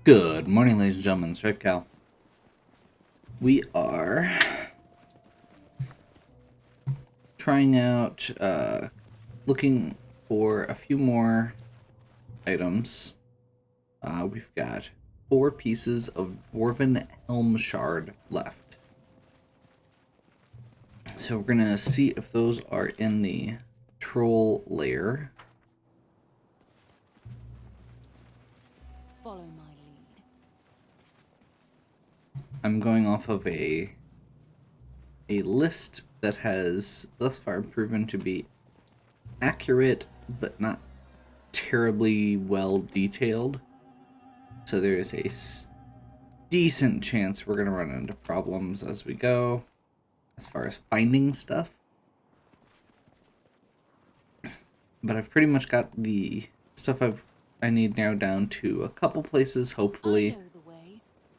Good morning, ladies and gentlemen. Strife Cal. We are trying out, looking for a few more items. We've got 4 pieces of Dwarven Helm Shard left. So we're gonna see if those are in the troll lair. Follow my lead. I'm going off of a list that has thus far proven to be accurate, but not terribly well detailed. So there is a decent chance we're going to run into problems as we go, as far as finding stuff. But I've pretty much got the stuff I need now down to a couple places, hopefully,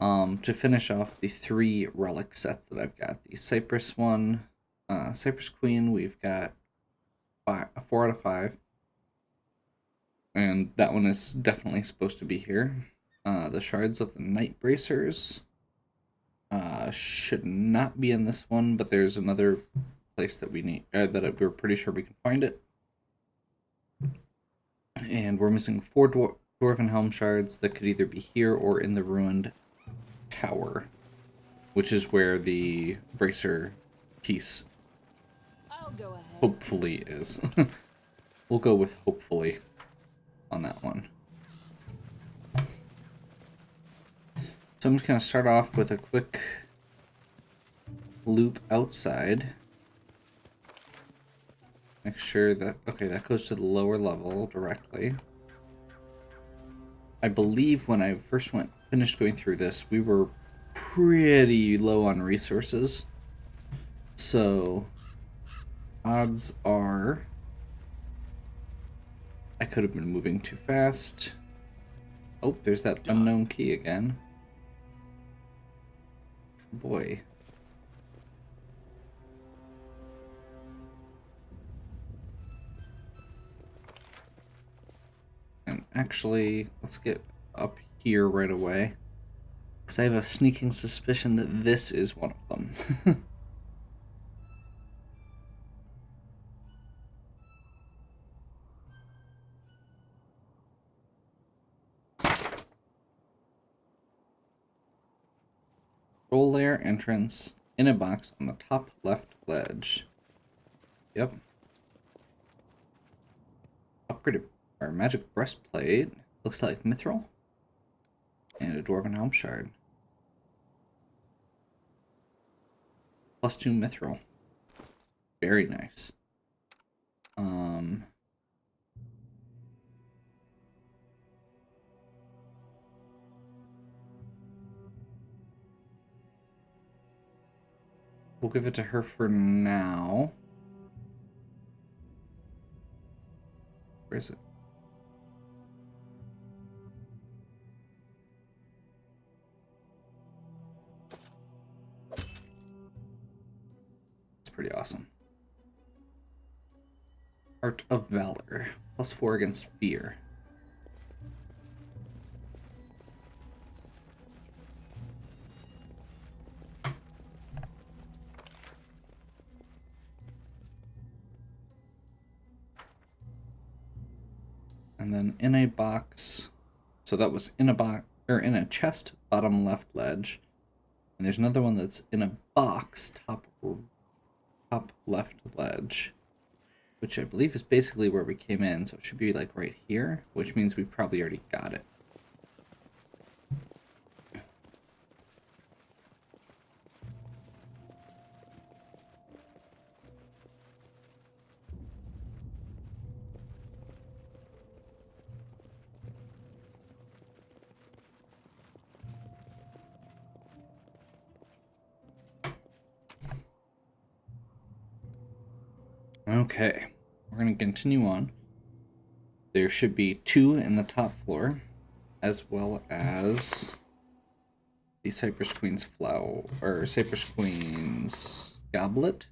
to finish off the 3 relic sets that I've got. The Cypress one, Cypress Queen, we've got a 4 out of 5. And that one is definitely supposed to be here. The Shards of the Night Bracers should not be in this one, but there's another place that we need, that we're pretty sure we can find it. And we're missing 4 Dwarven Helm Shards that could either be here or in the ruined tower, which is where the bracer piece hopefully is. We'll go with hopefully on that one. So I'm just going to start off with a quick loop outside. Make sure that, okay, that goes to the lower level directly. I believe when I first finished going through this, we were pretty low on resources. So odds are I could have been moving too fast. Oh, there's that unknown key again. Boy. And actually, let's get up here right away, because I have a sneaking suspicion that this is one of them. Troll lair entrance in a box on the top left ledge. Yep. Upgraded our magic breastplate. Looks like mithril. And a dwarven helm shard. +2 mithril. Very nice. We'll give it to her for now. Where is it? It's pretty awesome. Art of Valor. +4 against fear. And then in a box, so that was in a box, or in a chest, bottom left ledge. And there's another one that's in a box, top left ledge, which I believe is basically where we came in. So it should be like right here, which means we probably already got it. Okay, we're going to continue on. There should be 2 in the top floor, as well as the Cypress Queen's flower, or Cypress Queen's goblet.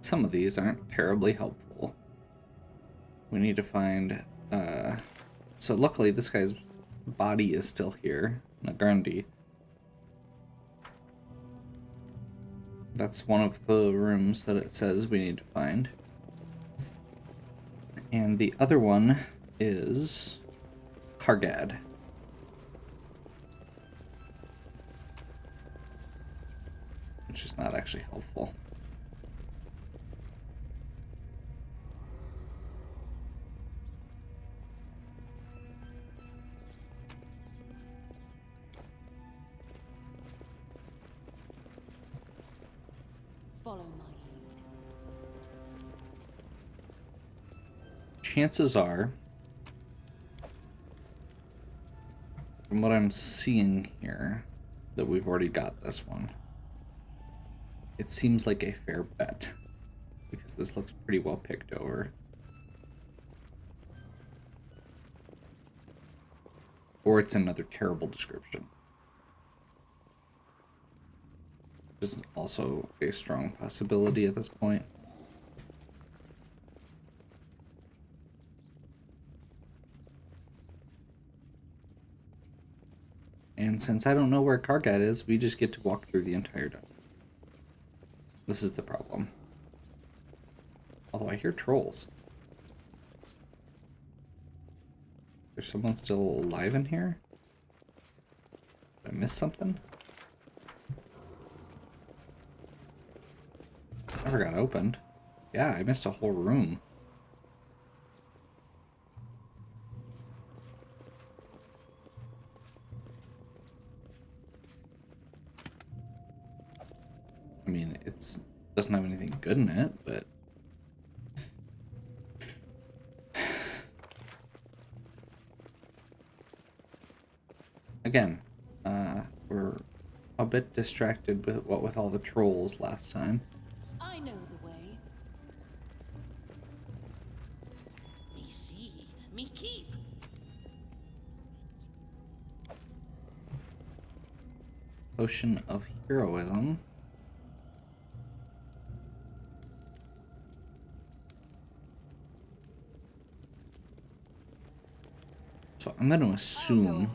some of these aren't terribly helpful. We need to find... so luckily this guy's body is still here. Nagrandi. That's one of the rooms that it says we need to find. And the other one is Kargad. Which is not actually helpful. Follow my lead. Chances are, from what I'm seeing here, that we've already got this one. It seems like a fair bet, because this looks pretty well picked over. Or it's another terrible description. Which is also a strong possibility at this point. And since I don't know where Kargat is, we just get to walk through the entire dungeon. This is the problem. Although I hear trolls. There's someone still alive in here? Did I miss something? Never got opened. Yeah, I missed a whole room. I mean, it's doesn't have anything good in it, but again, we're a bit distracted with what with all the trolls last time. I know the way. Me see, me keep. Potion of heroism. So I'm going to assume...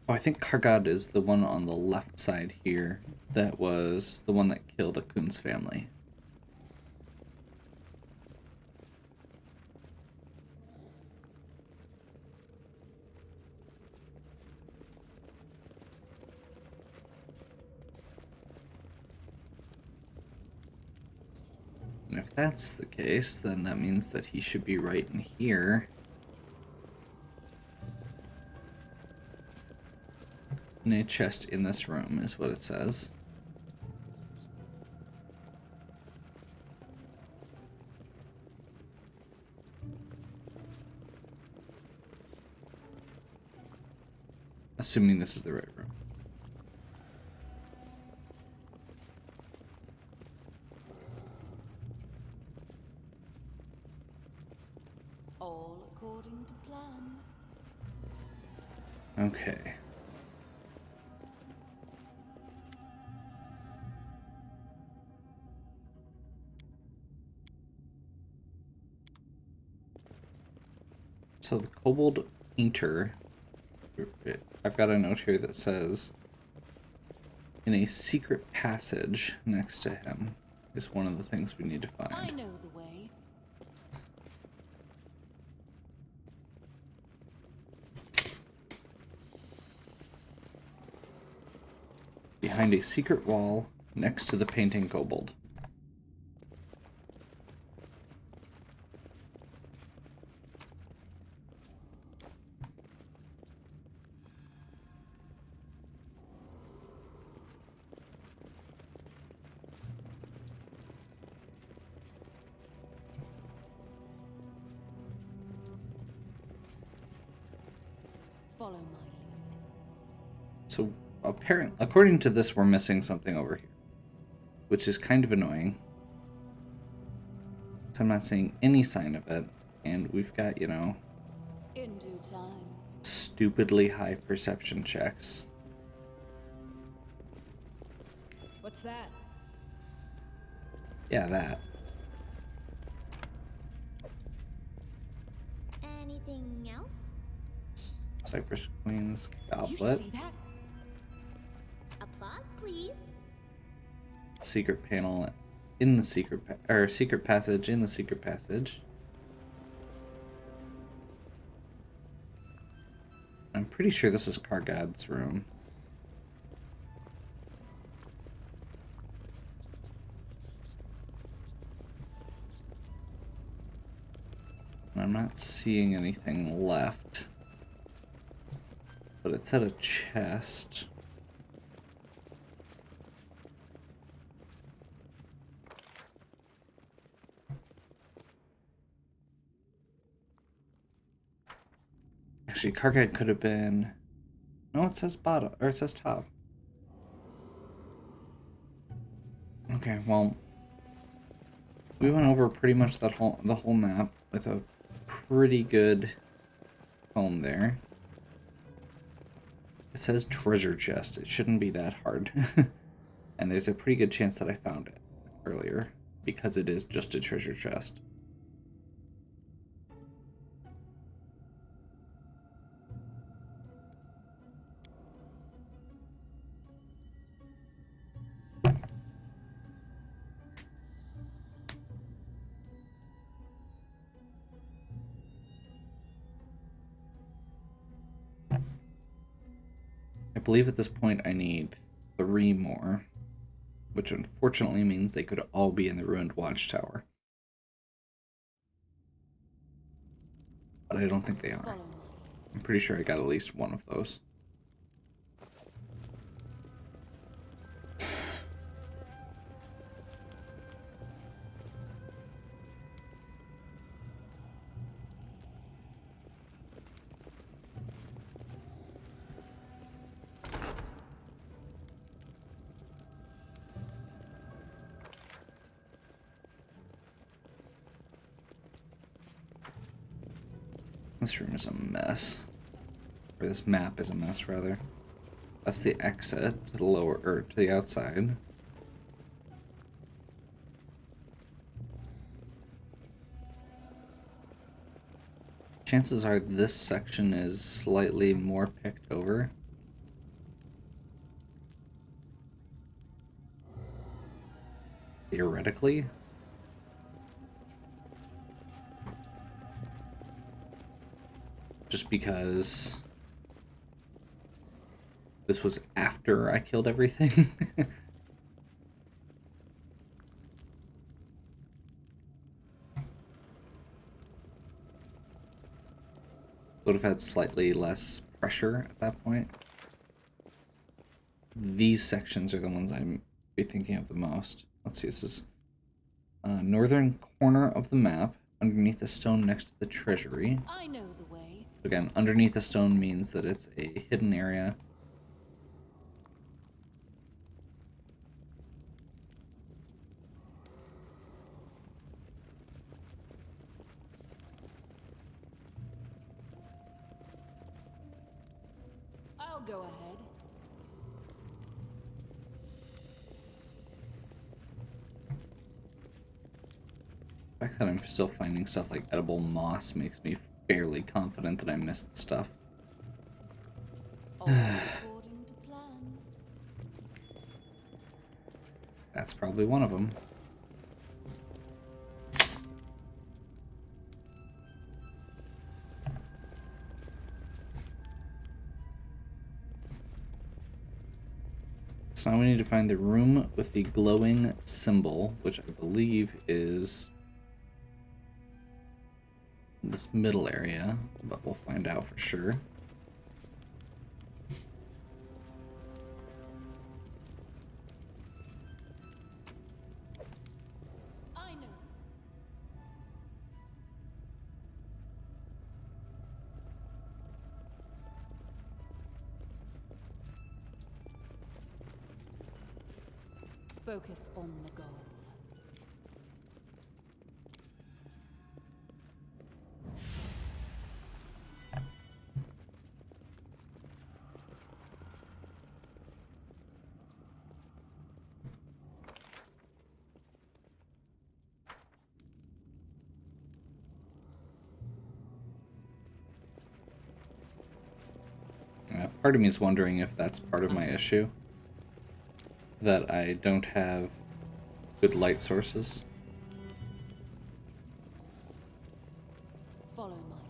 Oh, I think Kargad is the one on the left side here that was the one that killed Akun's family. And if that's the case, then that means that he should be right in here. In a chest in this room is what it says. Assuming this is the right room. All according to plan. Okay. So the kobold painter, I've got a note here that says, in a secret passage next to him is one of the things we need to find. I know the way. Behind a secret wall next to the painting kobold. Follow my lead. So apparently, according to this, we're missing something over here, which is kind of annoying. So I'm not seeing any sign of it, and we've got, you know, In due time. stupidly high perception checks. What's that? Yeah, that. Anything else? Cypress Queen's You Goblet. see that? Applause, please. Secret panel in the secret passage in the secret passage. I'm pretty sure this is Kargad's room. I'm not seeing anything left. But it said a chest. Actually, Kargad could have been... No, it says bottom, or it says top. Okay, well... We went over pretty much the whole map with a pretty good home there. It says treasure chest. It shouldn't be that hard. And there's a pretty good chance that I found it earlier because it is just a treasure chest. I believe at this point I need 3 more, which unfortunately means they could all be in the ruined watchtower. But I don't think they are. Follow my lead. I'm pretty sure I got at least one of those. This room is a mess. Or this map is a mess, rather. That's the exit to the lower, or to the outside. Chances are this section is slightly more picked over. Theoretically. Just because this was after I killed everything. Would have had slightly less pressure at that point. These sections are the ones I'm be thinking of the most. Let's see, this is northern corner of the map, underneath the stone next to the treasury. I know the way. Again, underneath the stone means that it's a hidden area. I'll go ahead. The fact that I'm still finding stuff like edible moss makes me fairly confident that I missed stuff. All according to plan. That's probably one of them. So now we need to find the room with the glowing symbol, which I believe is this middle area, but we'll find out for sure. I know. Focus on the goal. part of me is wondering if that's part of my issue. That I don't have good light sources. Follow my lead.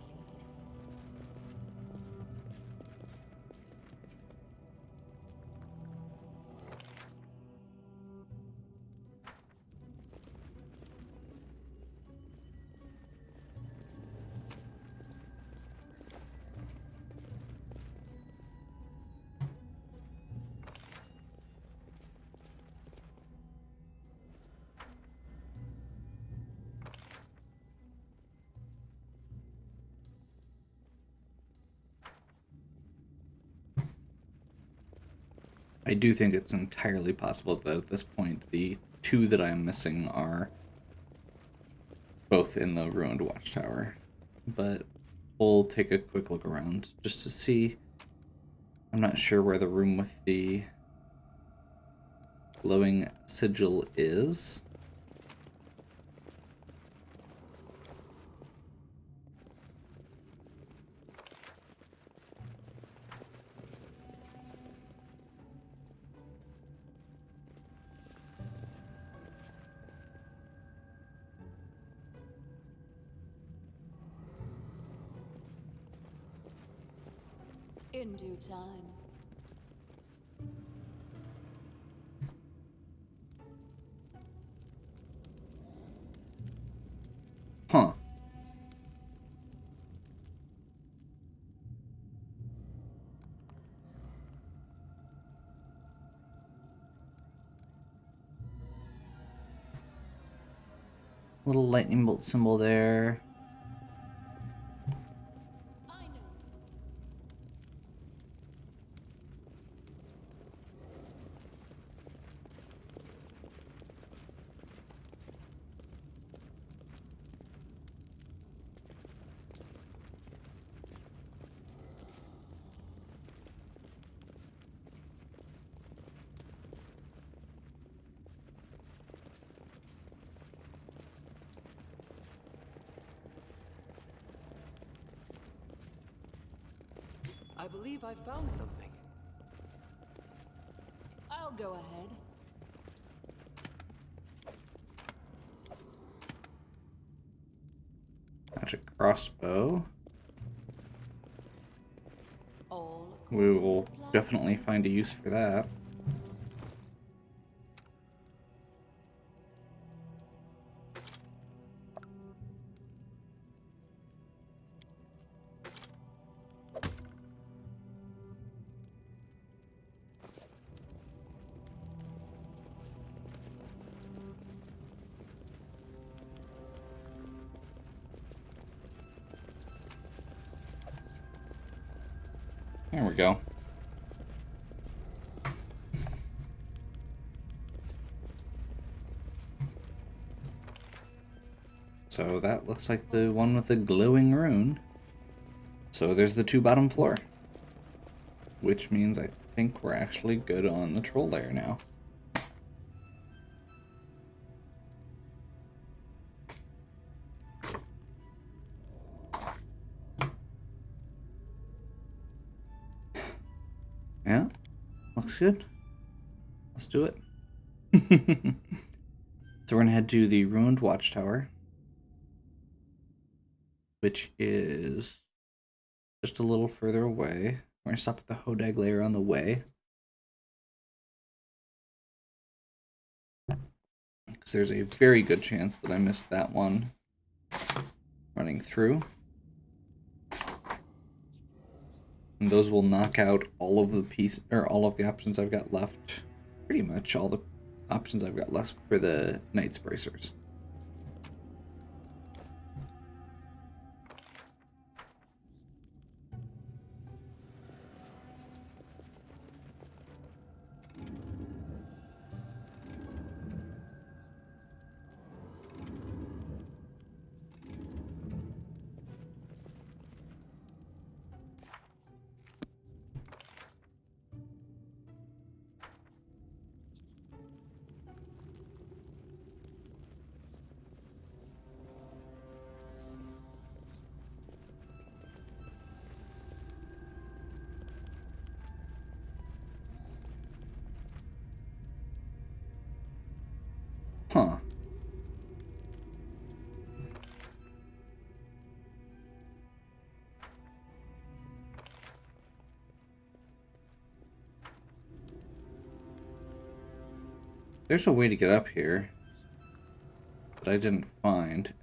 I do think it's entirely possible that at this point the two that I'm missing are both in the ruined watchtower. But we'll take a quick look around just to see. I'm not sure where the room with the glowing sigil is. In due time. Huh. Little lightning bolt symbol there. I know. I believe I found something. I'll go ahead. Magic crossbow. All We according will to plan. definitely find a use for that. There we go. So that looks like the one with the glowing rune. So there's the two bottom floor. Which means I think we're actually good on the troll layer now. Yeah, looks good. Let's do it. So we're gonna head to the ruined watchtower, which is just a little further away. We're gonna stop at the Hodag layer on the way, because there's a very good chance that I missed that one running through. And those will knock out all of the options I've got left. Pretty much all the options I've got left for the Knight's Bracers. There's a way to get up here, but I didn't find.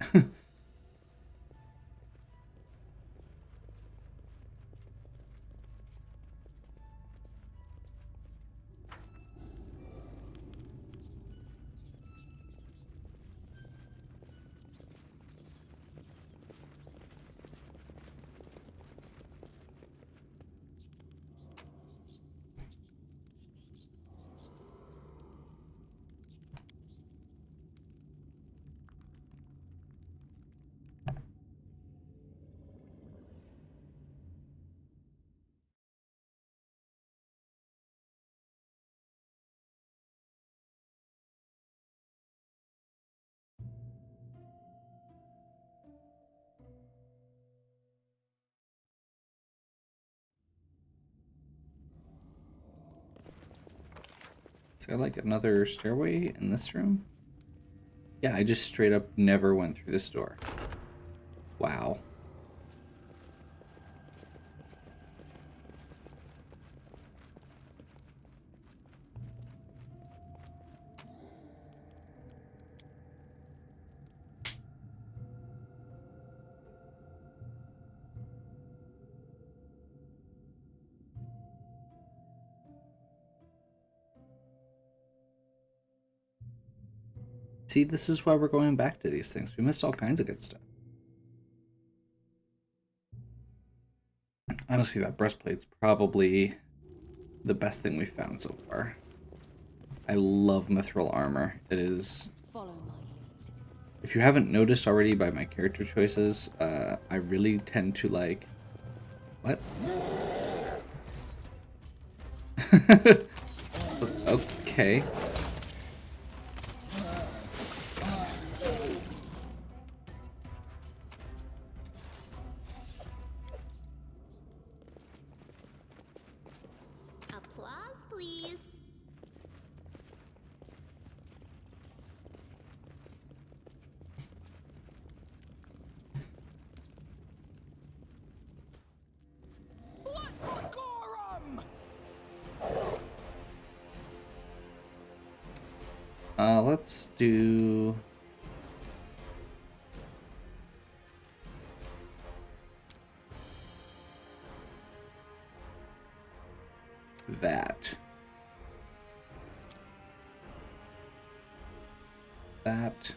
Is there like another stairway in this room? Yeah, I just straight up never went through this door. Wow. See, this is why we're going back to these things. We missed all kinds of good stuff. Honestly, that breastplate's probably the best thing we've found so far. I love mithril armor. It is... Follow my lead. If you haven't noticed already by my character choices, I really tend to like... What? Okay. Applause, please. Let's do... that. That.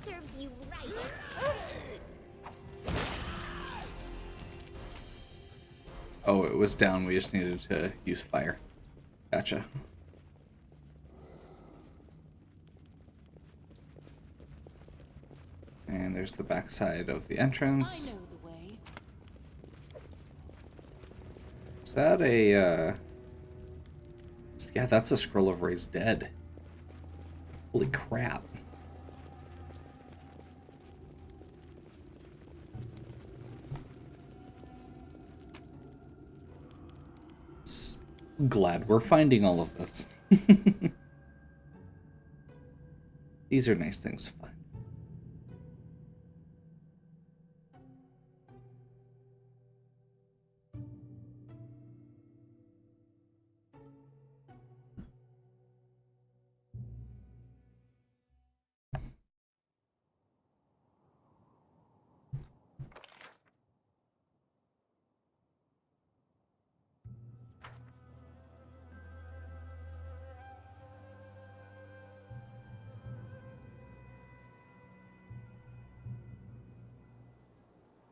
Serves you right. Oh, it was down. We just needed to use fire. Gotcha. And there's the backside of the I entrance. know the way. Is that a, yeah, that's a scroll of raised dead. Holy crap. Glad we're finding all of this. These are nice things to find.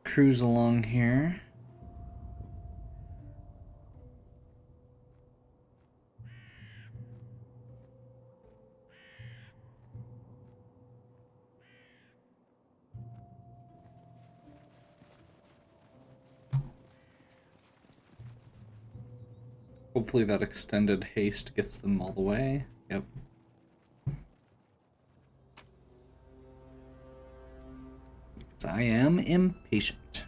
Cruise along here. Hopefully that extended haste gets them all the way. Yep. 'Cause I am impatient.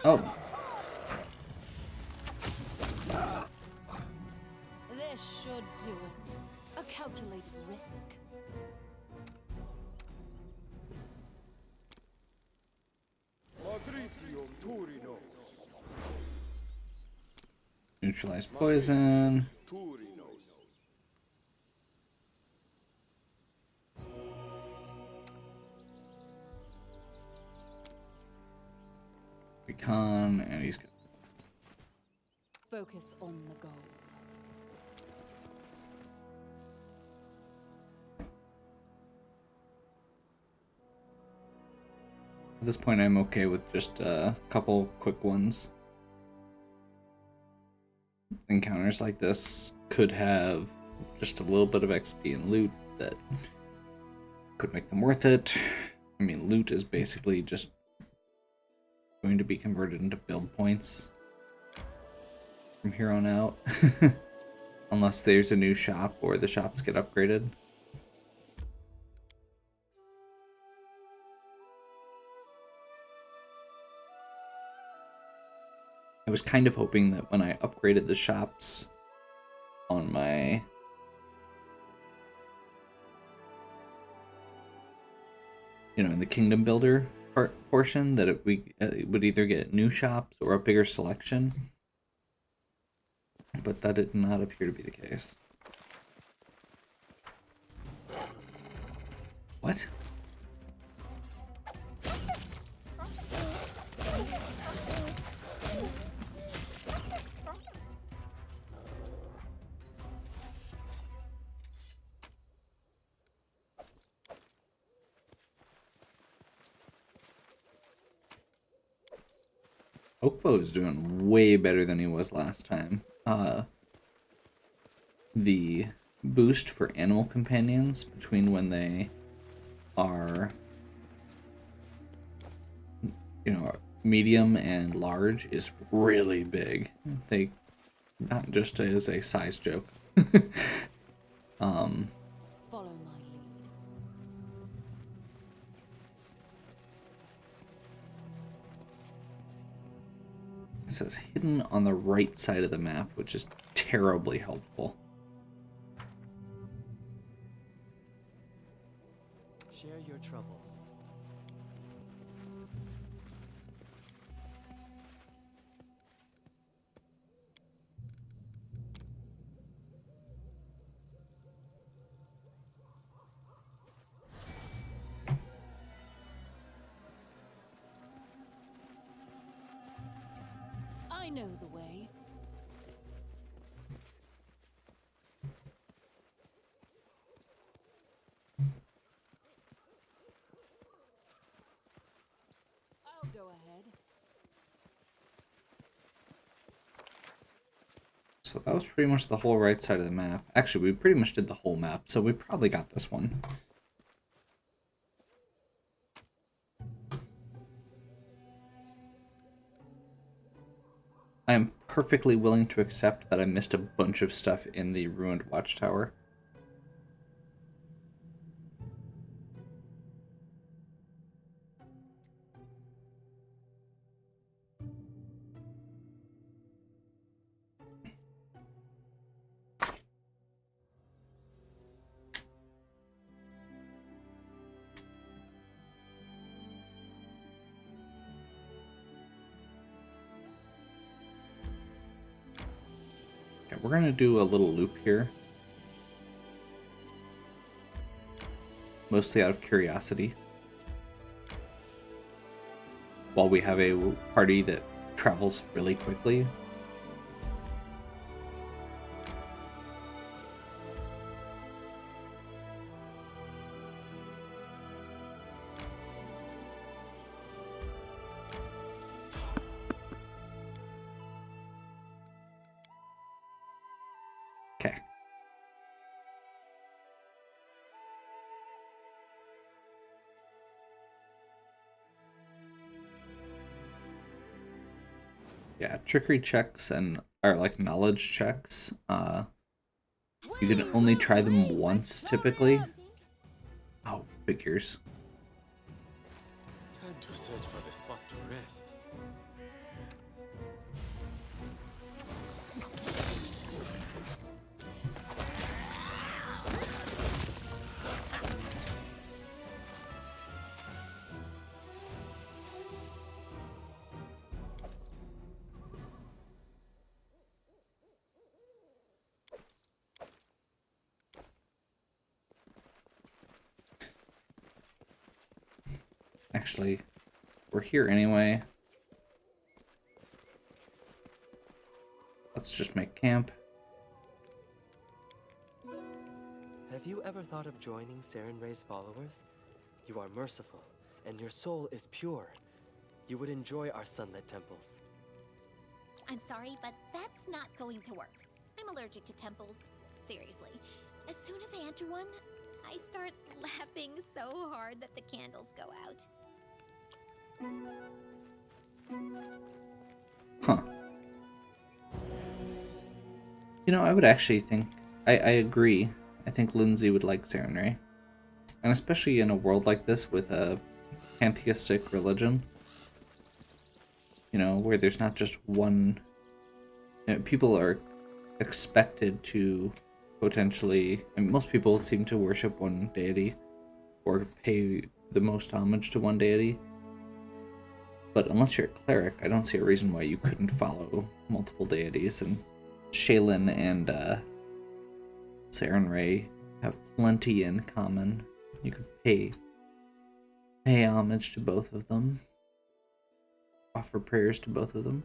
Oh, This should do it. A calculated risk. neutralize poison. Recon, and he's good. Focus on the goal. At this point, I'm okay with just a couple quick ones. Encounters like this could have just a little bit of XP and loot that could make them worth it. I mean, loot is basically just going to be converted into build points from here on out. Unless there's a new shop or the shops get upgraded. I was kind of hoping that when I upgraded the shops on my in the kingdom builder portion that it would either get new shops or a bigger selection, but that did not appear to be the case. What? Oakbow is doing way better than he was last time. The boost for animal companions between when they are, medium and large is really big. They, not just as a size joke. Follow my lead. It says hidden on the right side of the map, which is terribly helpful. Share your troubles. I know the way. I'll go ahead. So that was pretty much the whole right side of the map. Actually, we pretty much did the whole map, so we probably got this one. I am perfectly willing to accept that I missed a bunch of stuff in the ruined watchtower. Okay, we're gonna do a little loop here. Mostly out of curiosity. While we have a party that travels really quickly. Okay. Yeah, trickery checks are like knowledge checks. You can only try them once typically. Oh, figures. Time to search for the spot to rest. Actually, we're here anyway. Let's just make camp. Have you ever thought of joining Sarenrae's followers? You are merciful, and your soul is pure. You would enjoy our sunlit temples. I'm sorry, but that's not going to work. I'm allergic to temples. Seriously. As soon as I enter one, I start laughing so hard that the candles go out. Huh. You know, I would actually think... I agree. I think Lindsay would like Sarenrae. And especially in a world like this with a pantheistic religion. You know, where there's not just one... You know, people are expected to potentially... I mean, most people seem to worship one deity or pay the most homage to one deity. But unless you're a cleric, I don't see a reason why you couldn't follow multiple deities. And Shaylin and Sarenrae have plenty in common. You could pay homage to both of them. Offer prayers to both of them.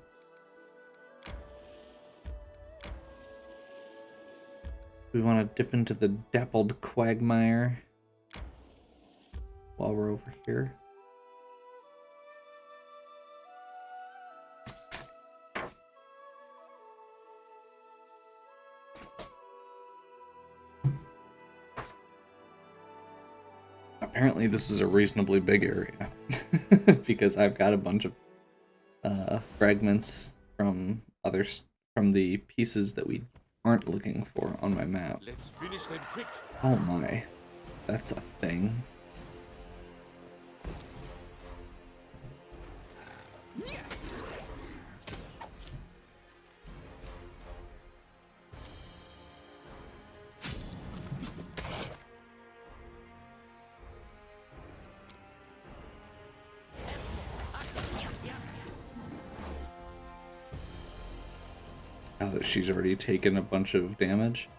We want to dip into the dappled quagmire while we're over here. Apparently this is a reasonably big area because I've got a bunch of fragments from from the pieces that we aren't looking for on my map. Let's finish them quick. Oh my, that's a thing. Now that she's already taken a bunch of damage.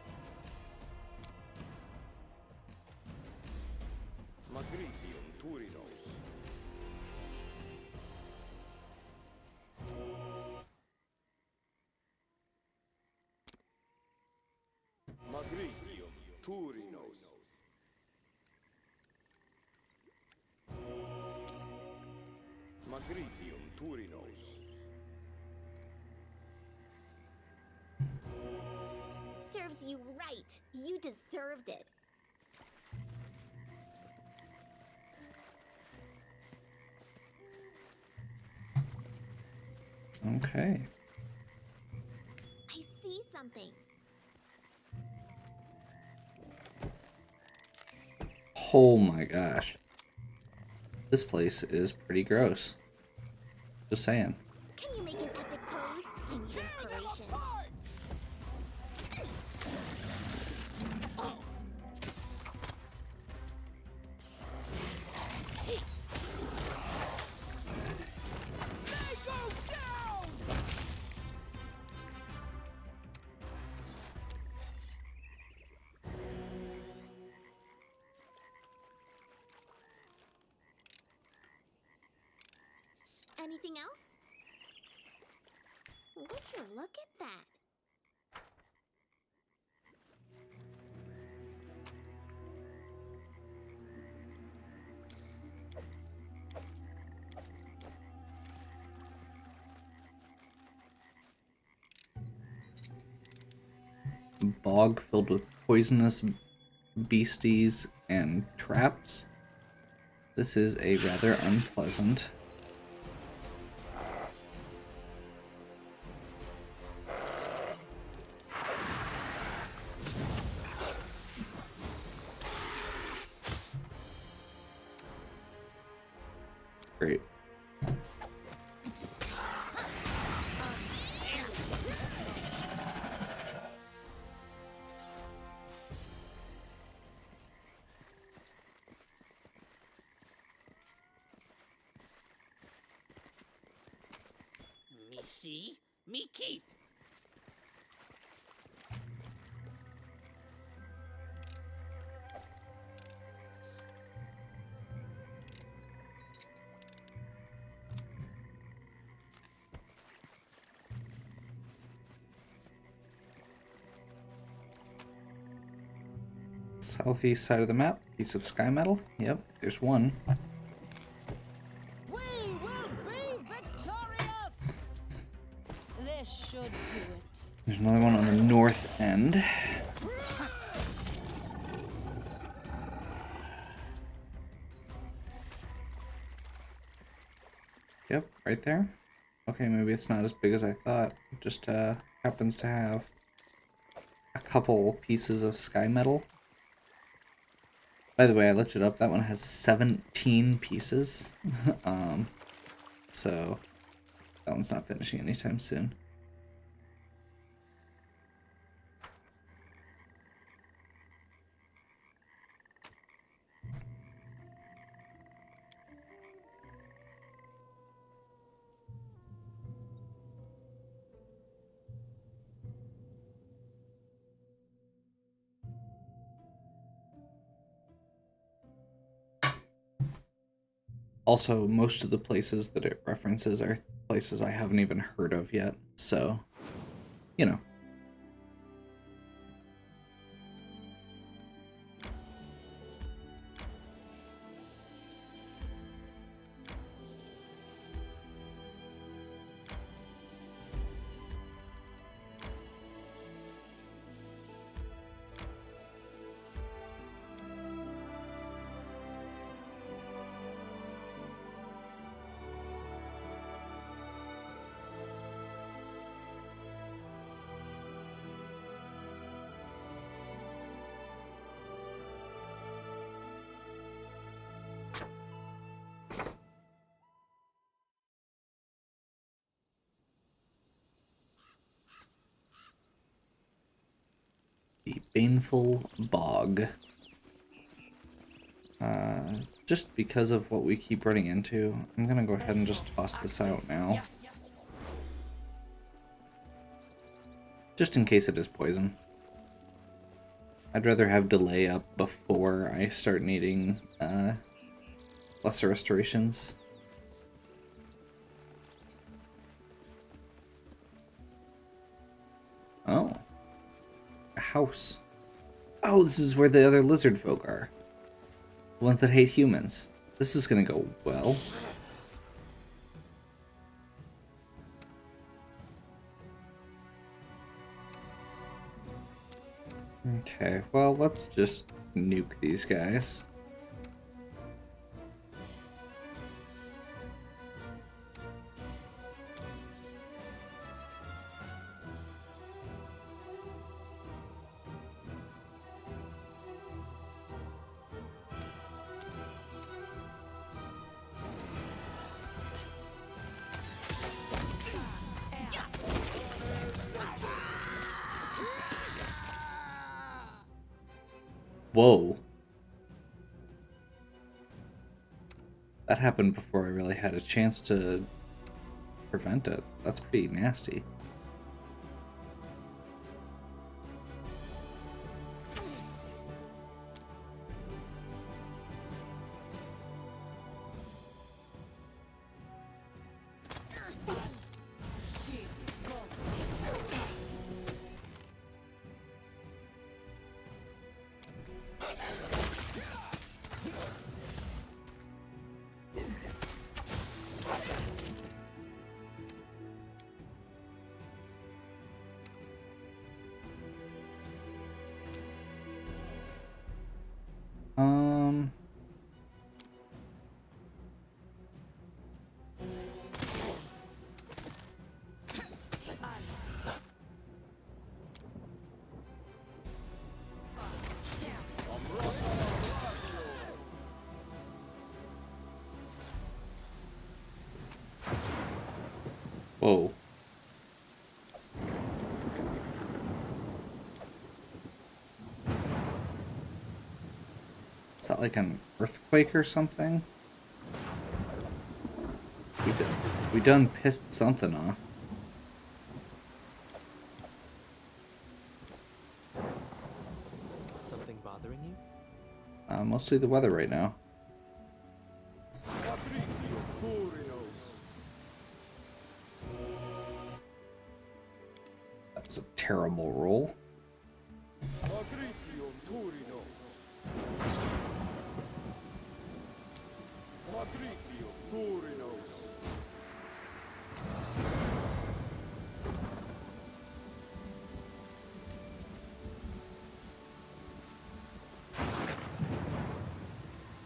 Serves you right. You deserved it. Okay. I see something. Oh my gosh. This place is pretty gross. Just saying. Can you make an epic pose? I'm inspiration. Anything else? Would you look at that? Bog filled with poisonous beasties and traps. This is a rather unpleasant. Great. Me see, me keep. Southeast side of the map. Piece of sky metal. Yep, there's one. We will be victorious! This should do it. There's another one on the north end. Yep, right there. Okay, maybe it's not as big as I thought. It just happens to have a couple pieces of sky metal. By the way, I looked it up. That one has 17 pieces. So that one's not finishing anytime soon. Also, most of the places that it references are places I haven't even heard of yet, so, you know. The Baneful Bog. Just because of what we keep running into, I'm gonna go ahead and just toss this out now. Just in case it is poison. I'd rather have delay up before I start needing lesser restorations. Oh. A house. Oh, this is where the other lizard folk are. The ones that hate humans. This is gonna go well. Okay, well, let's just nuke these guys. Whoa. That happened before I really had a chance to prevent it. That's pretty nasty. Whoa. Is that like an earthquake or something? We done pissed something off. Something bothering you? Mostly the weather right now. That was a terrible roll.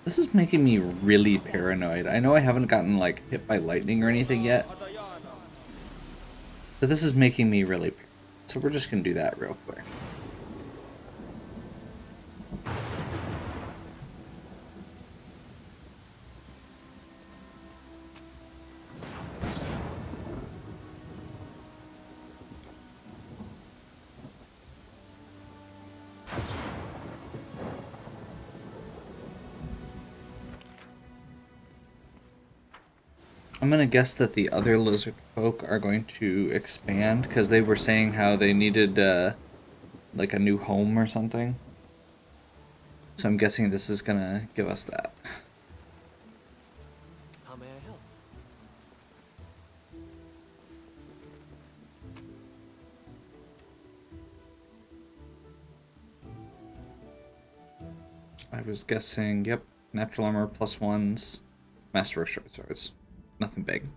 This is making me really paranoid. I know I haven't gotten like hit by lightning or anything yet, but this is making me really paranoid. So we're just gonna do that real quick. I'm gonna guess that the other lizard folk are going to expand because they were saying how they needed like a new home or something. So I'm guessing this is gonna give us that. How may I help? I was guessing, yep, natural armor +1s, master of short swords. Nothing big.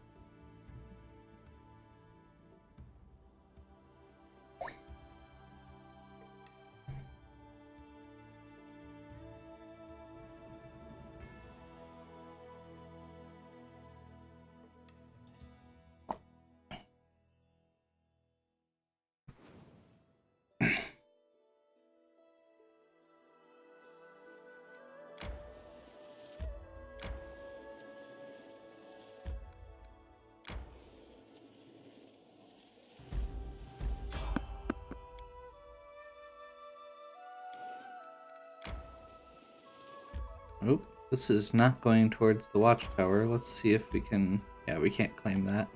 Oh, this is not going towards the watchtower. Let's see if we can... Yeah, we can't claim that.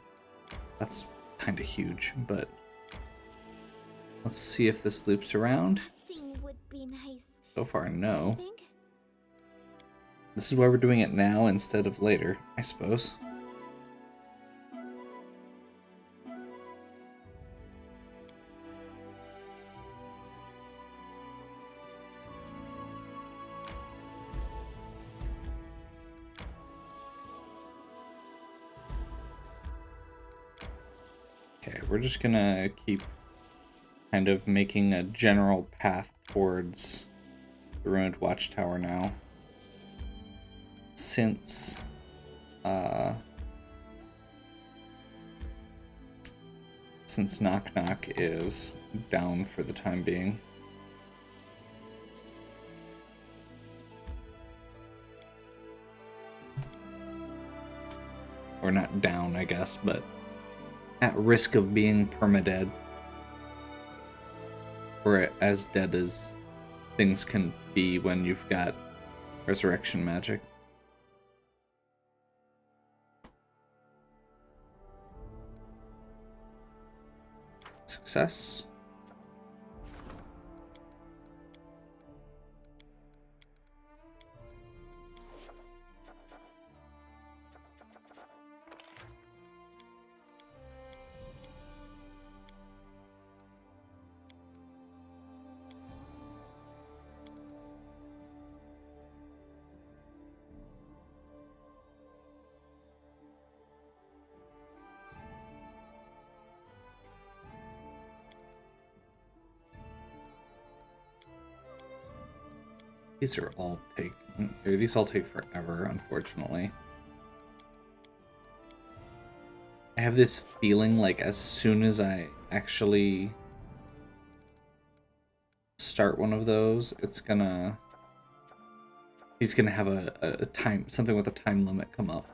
That's kind of huge, but... Let's see if this loops around. Resting would be nice. So far, Don't you no. think? This is why we're doing it now instead of later, I suppose. Okay, we're just gonna keep kind of making a general path towards the ruined watchtower now. Since Knock Knock is down for the time being. Or not down, I guess, but at risk of being permadead. Or as dead as things can be when you've got resurrection magic. Success. These all take forever, unfortunately. I have this feeling like as soon as I actually start one of those, he's gonna have a time, something with a time limit come up.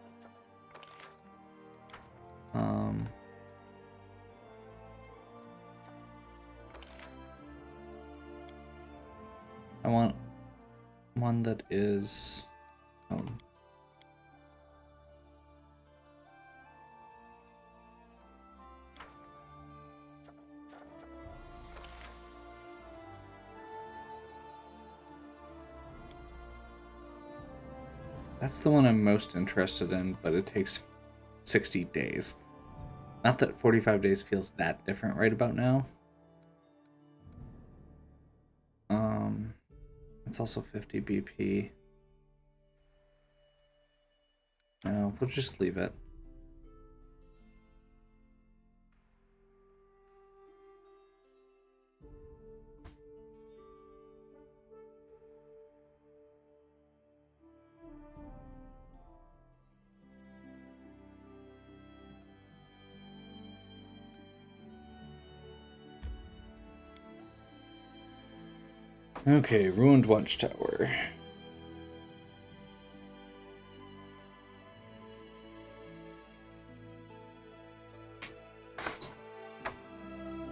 I want one that is that's the one I'm most interested in, but it takes 60 days. Not that 45 days feels that different right about now. It's also 50 BP. No, we'll just leave it. Okay, ruined watchtower.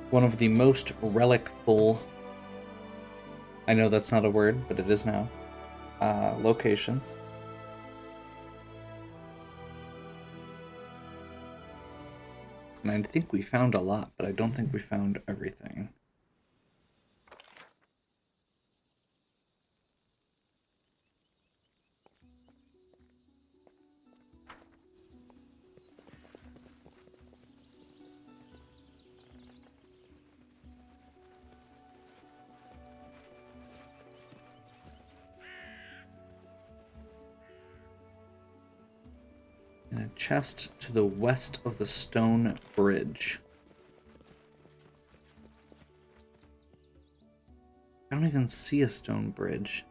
One of the most relicful, I know that's not a word, but it is now, locations. And I think we found a lot, but I don't think we found everything. And a chest to the west of the stone bridge. I don't even see a stone bridge.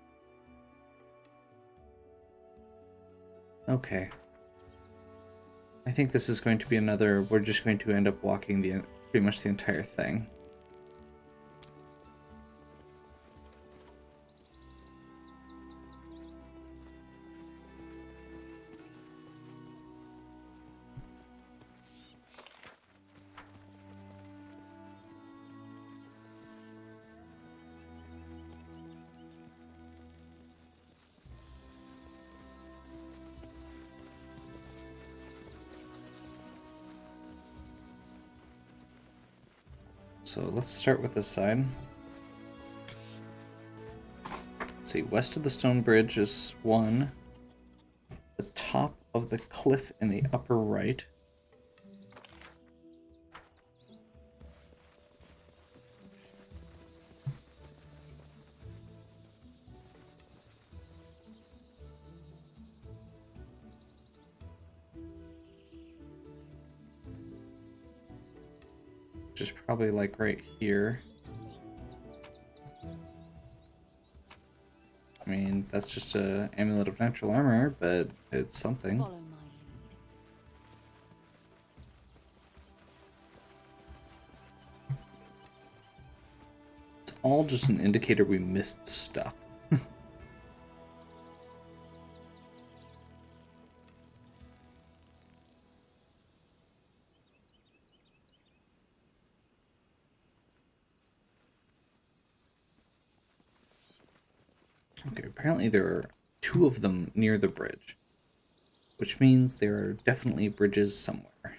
Okay. I think this is going to be another, we're just going to end up walking pretty much the entire thing. So let's start with this side. Let's see, west of the stone bridge is one. The top of the cliff in the upper right. Which is probably like right here. I mean, that's just a amulet of natural armor, but it's something. Follow my lead. It's all just an indicator we missed stuff. Okay, apparently there are two of them near the bridge, which means there are definitely bridges somewhere.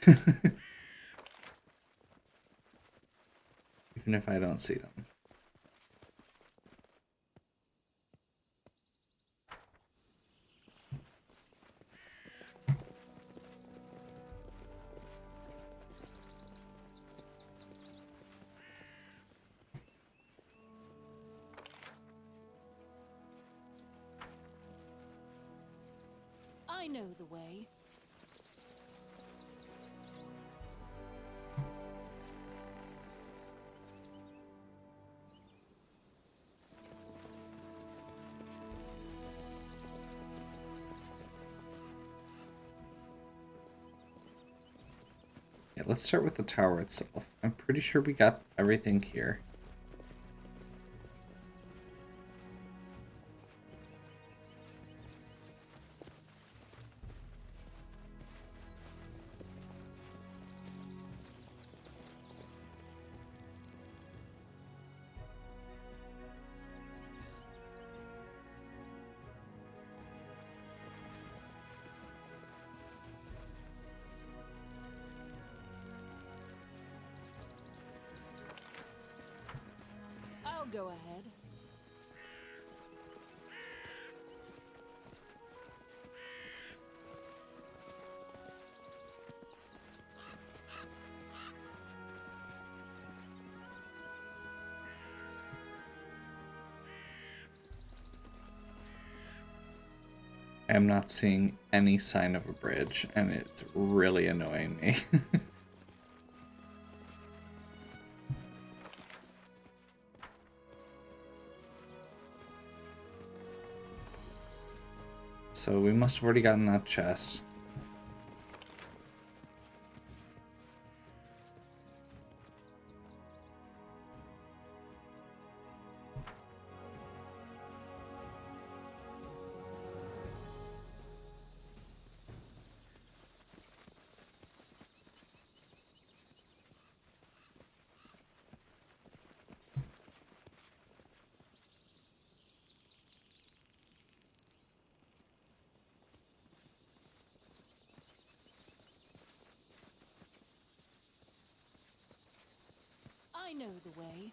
Even if I don't see them. I know the way. Yeah, let's start with the tower itself. I'm pretty sure we got everything here. I'll go ahead. I am not seeing any sign of a bridge, and it's really annoying me. So we must have already gotten that chest. I know the way.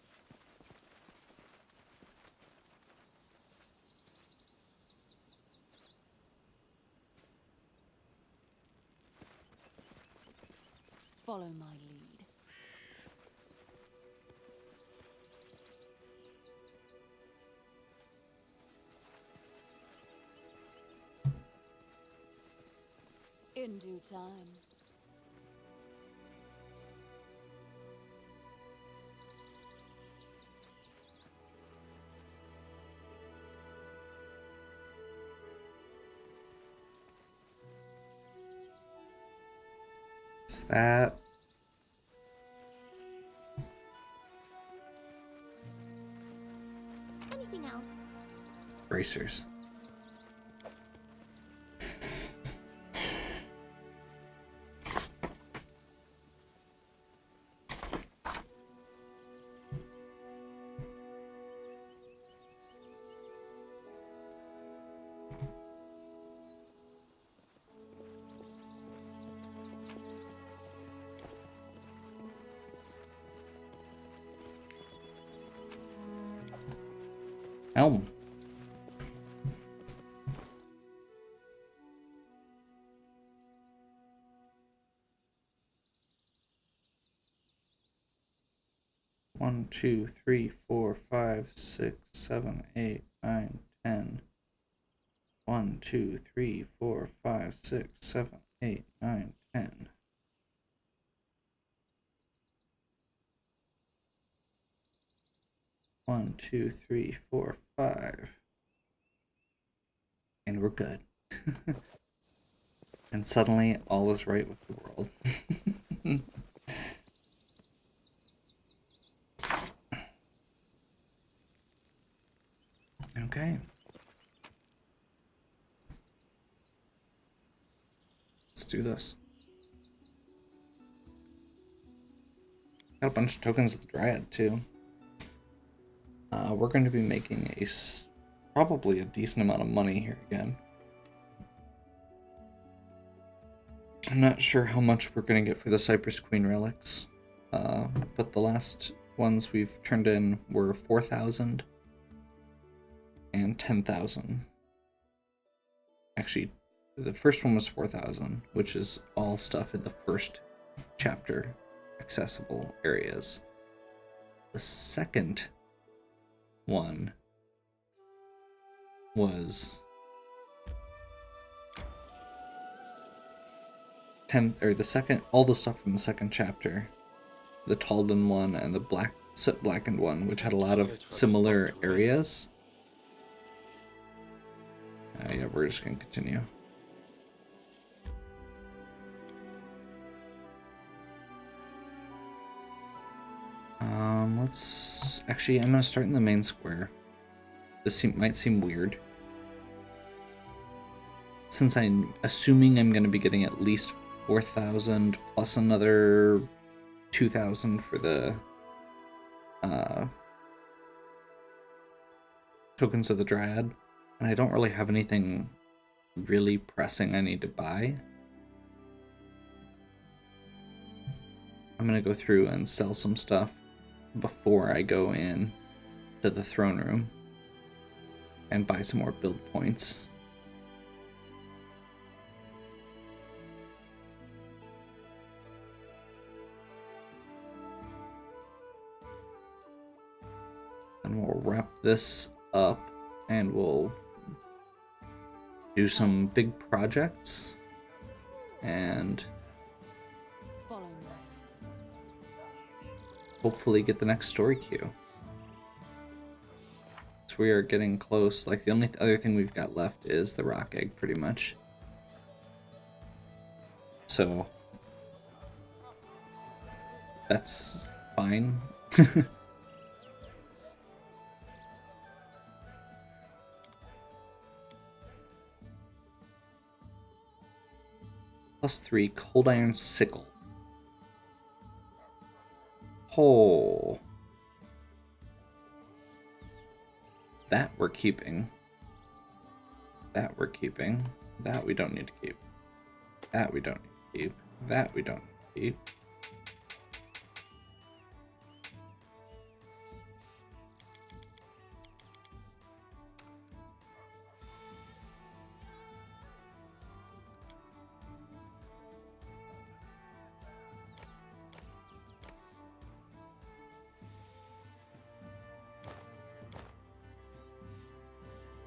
Follow my lead. In due time. Is that... Anything else? bracers? Elm. One, two, three, four, five, six, 7, 8, 9, 10. 1, 2, 3, 4, 5, 6, 7, 8, 9, 10. One, two, three, four, 5. And we're good. And suddenly all is right with the world. Okay. Let's do this. Got a bunch of tokens of the Dryad too. We're going to be making probably a decent amount of money here again. I'm not sure how much we're going to get for the Cypress Queen relics, but the last ones we've turned in were 4,000 and 10,000. Actually, the first one was 4,000, which is all stuff in the first chapter accessible areas. The second one was 10, or the second, all the stuff from the second chapter, the Talden one and the soot blackened one, which had a lot of similar areas. Yeah, we're just gonna continue. Let's actually, I'm gonna start in the main square. This might seem weird, since I'm assuming I'm gonna be getting at least 4,000 plus another 2,000 for the tokens of the Dryad, and I don't really have anything really pressing I need to buy. I'm gonna go through and sell some stuff before I go in to the throne room and buy some more build points. And we'll wrap this up and we'll do some big projects and Follow me. hopefully get the next story queue. So we are getting close. Like, the only other thing we've got left is the rock egg, pretty much. So that's fine. +3 cold iron sickle. Oh, that we're keeping. That we're keeping. That we don't need to keep. That we don't need to keep. That we don't need to keep.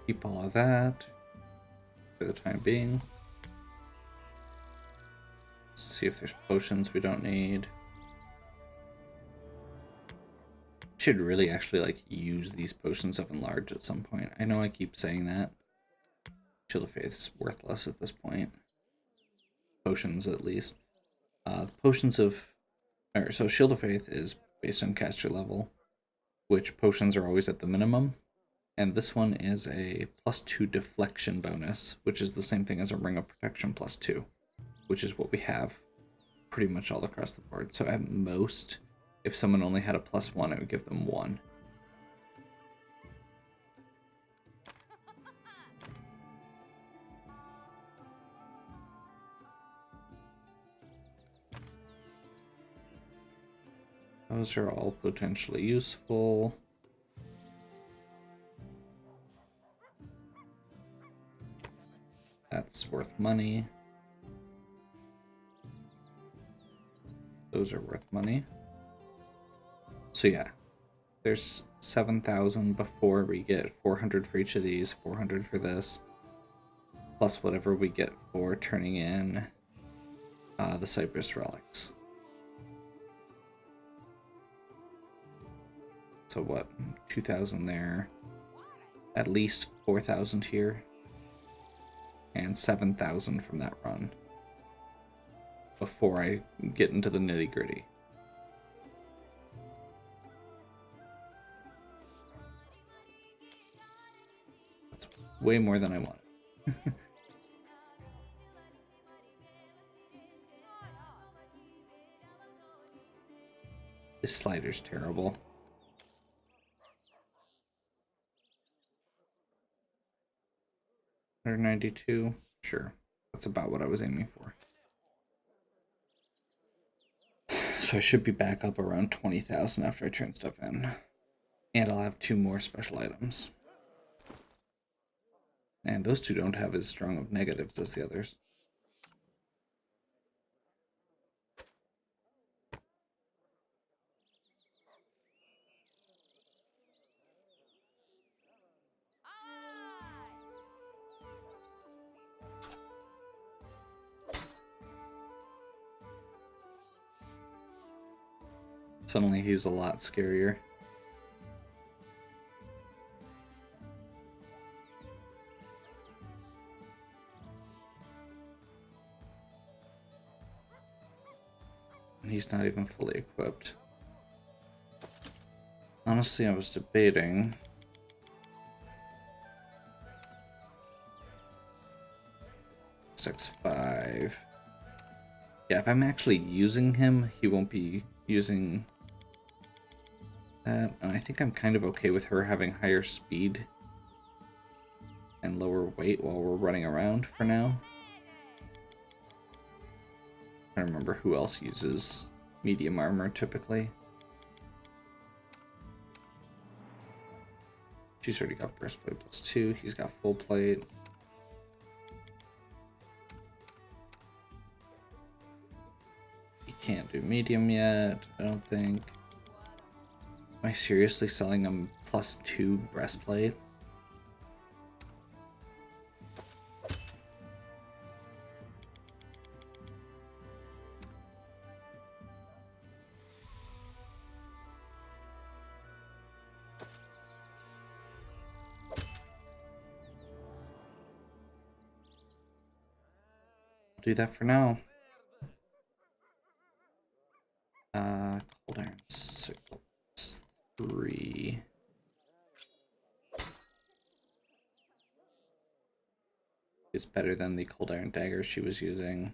Keep all of that for the time being. Let's see if there's potions we don't need. Should really actually like use these potions of enlarge at some point. I know I keep saying that. Shield of Faith is worthless at this point. Potions, at least. Potions of... so Shield of Faith is based on caster level, which potions are always at the minimum. And this one is a +2 deflection bonus, which is the same thing as a Ring of Protection +2, which is what we have pretty much all across the board. So at most, if someone only had a +1, it would give them 1. Those are all potentially useful. That's worth money. Those are worth money. So yeah, there's 7,000 before we get 400 for each of these, 400 for this, plus whatever we get for turning in the Cypress relics. So what, 2,000 there, at least 4,000 here, and 7,000 from that run before I get into the nitty-gritty. That's way more than I wanted. This slider's terrible. $192, sure. That's about what I was aiming for. So I should be back up around 20,000 after I turn stuff in. And I'll have 2 more special items. And those 2 don't have as strong of negatives as the others. Suddenly he's a lot scarier. And he's not even fully equipped. Honestly, I was debating... X5. Yeah, if I'm actually using him, he won't be using that. And I think I'm kind of okay with her having higher speed and lower weight while we're running around for now. I don't remember who else uses medium armor typically. She's already got breastplate +2. He's got full plate. He can't do medium yet, I don't think. Am I seriously selling him +2 breastplate? do that for now. Cold iron sickles 3. Is better than the cold iron dagger she was using.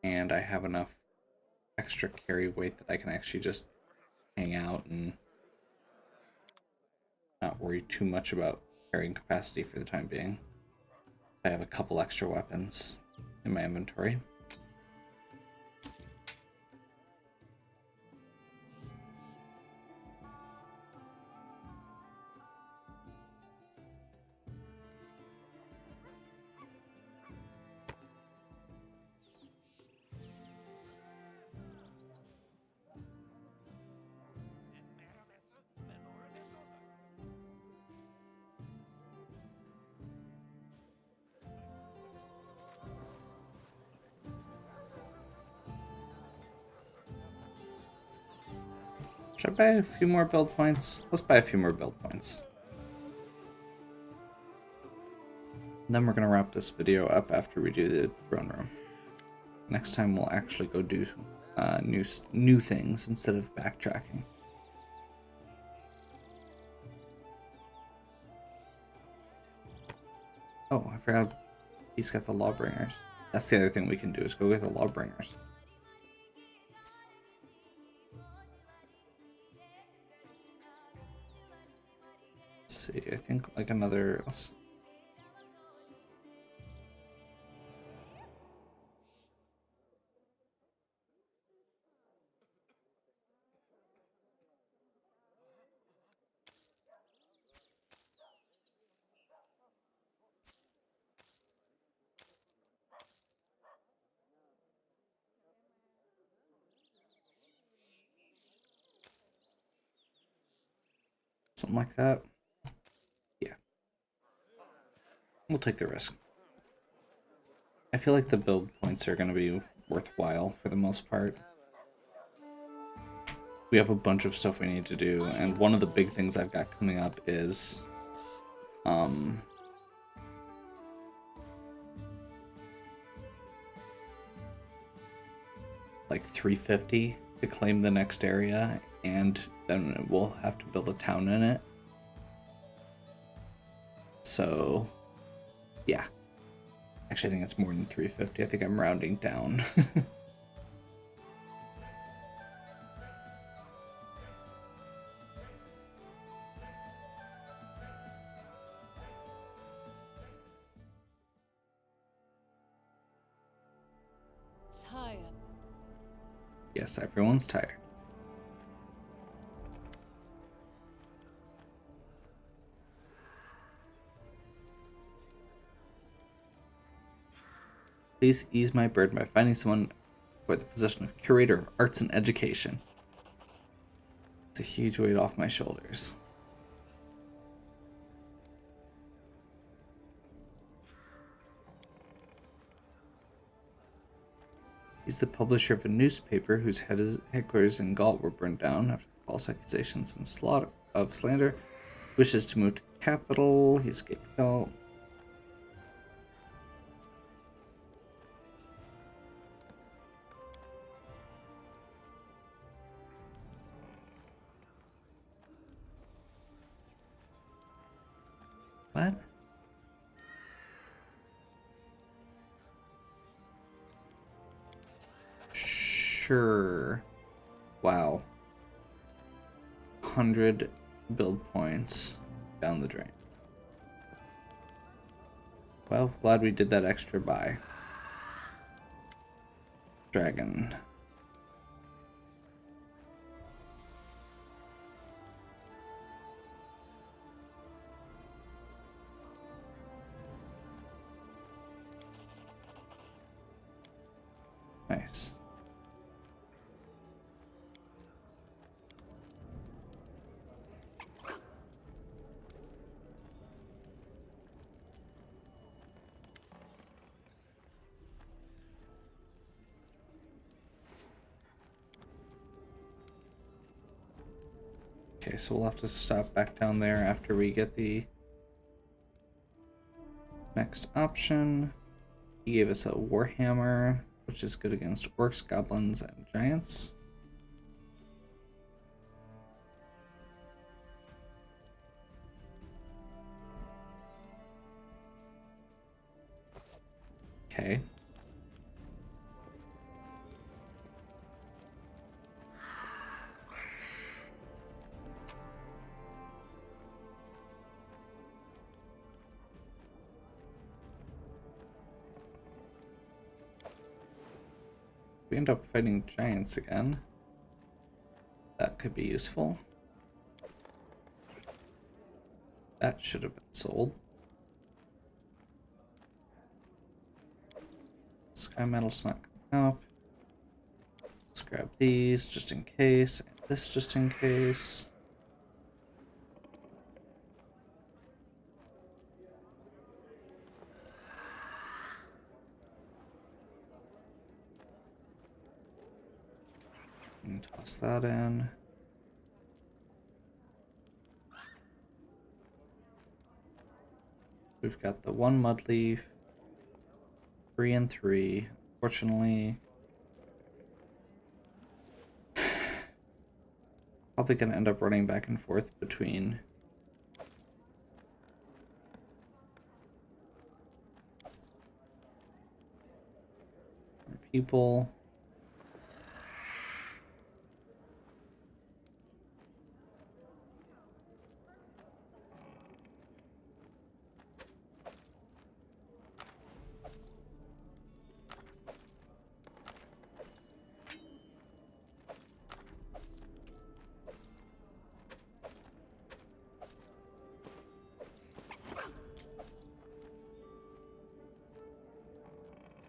And I have enough extra carry weight that I can actually just hang out and not worry too much about carrying capacity for the time being. I have a couple extra weapons in my inventory. Should I buy a few more build points? Let's buy a few more build points. And then we're going to wrap this video up after we do the throne room. Next time we'll actually go do new things instead of backtracking. Oh, I forgot he's got the Lawbringers. That's the other thing we can do is go get the Lawbringers. Let's see, I think like another... something like that. Yeah. We'll take the risk. I feel like the build points are going to be worthwhile for the most part. We have a bunch of stuff we need to do, and one of the big things I've got coming up is like 350 to claim the next area, and then we'll have to build a town in it. So yeah, actually I think it's more than 350. I think I'm rounding down. Tired. Yes, everyone's tired. Please ease my burden by finding someone for the position of Curator of Arts and Education. It's a huge weight off my shoulders. He's the publisher of a newspaper whose headquarters in Gault were burned down after the false accusations and slaughter of slander. Wishes to move to the capital. He escaped Gault. What? Sure. Wow. 100 build points down the drain. Well, glad we did that extra buy. Dragon. Nice. Okay, so we'll have to stop back down there after we get the next option. He gave us a Warhammer, which is good against orcs, goblins, and giants. Okay. We end up fighting giants again. That could be useful. That should have been sold. Sky metal's not coming up. Let's grab these just in case, and this just in case. And toss that in. We've got the one mud leaf, 3 and 3. Fortunately, probably gonna end up running back and forth between people.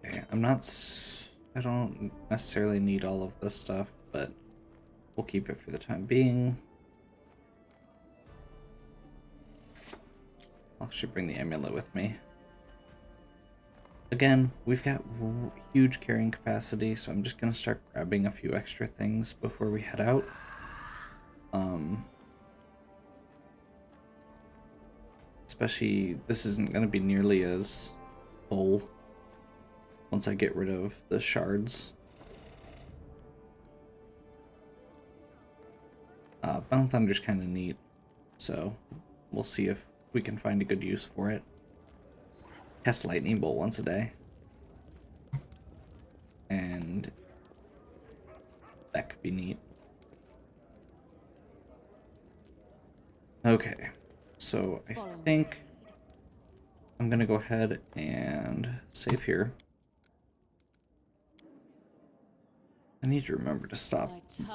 Okay, I don't necessarily need all of this stuff, but we'll keep it for the time being. I'll actually bring the amulet with me. Again, we've got huge carrying capacity, so I'm just gonna start grabbing a few extra things before we head out. Especially, this isn't gonna be nearly as full once I get rid of the shards. Bound Thunder's kind of neat, so we'll see if we can find a good use for it. Cast Lightning Bolt once a day. And that could be neat. Okay, so I think I'm gonna go ahead and save here. I need to remember to stop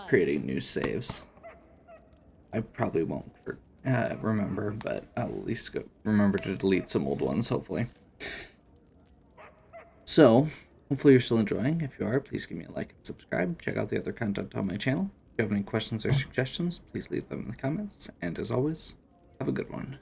creating new saves. I probably won't remember, but I'll at least remember to delete some old ones, hopefully. So, hopefully you're still enjoying. If you are, please give me a like and subscribe. Check out the other content on my channel. If you have any questions or suggestions, please leave them in the comments. And as always, have a good one.